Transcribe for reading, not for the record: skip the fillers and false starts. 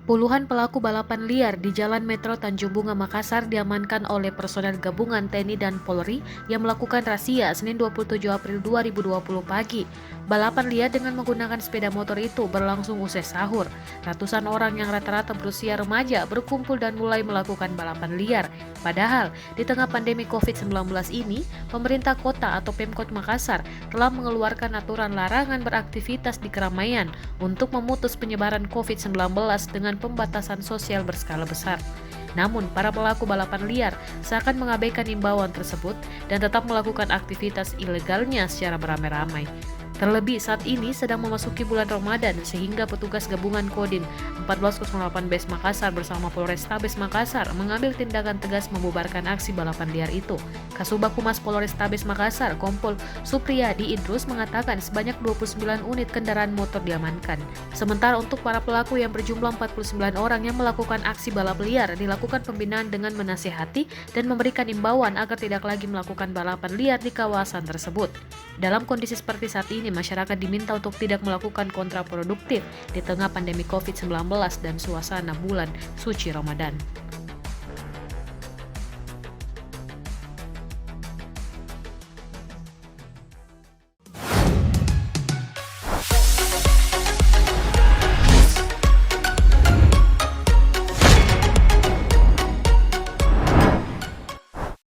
Puluhan pelaku balapan liar di Jalan Metro Tanjung Bunga Makassar diamankan oleh personel gabungan TNI dan Polri yang melakukan razia Senin 27 April 2020 pagi. Balapan liar dengan menggunakan sepeda motor itu berlangsung usai sahur. Ratusan orang yang rata-rata berusia remaja berkumpul dan mulai melakukan balapan liar. Padahal, di tengah pandemi COVID-19 ini, pemerintah kota atau Pemkot Makassar telah mengeluarkan aturan larangan beraktivitas di keramaian untuk memutus penyebaran COVID-19 dengan pembatasan sosial berskala besar. Namun, para pelaku balapan liar seakan mengabaikan imbauan tersebut dan tetap melakukan aktivitas ilegalnya secara beramai-ramai. Terlebih saat ini sedang memasuki bulan Ramadan sehingga petugas gabungan Kodim 1408 Bes Makassar bersama Polrestabes Makassar mengambil tindakan tegas membubarkan aksi balapan liar itu. Kasubag Humas Polrestabes Makassar, Kompol Supriyadi Idrus mengatakan sebanyak 29 unit kendaraan motor diamankan. Sementara untuk para pelaku yang berjumlah 49 orang yang melakukan aksi balap liar dilakukan pembinaan dengan menasihati dan memberikan imbauan agar tidak lagi melakukan balapan liar di kawasan tersebut. Dalam kondisi seperti saat ini, masyarakat diminta untuk tidak melakukan kontraproduktif di tengah pandemi COVID-19 dan suasana bulan suci Ramadan.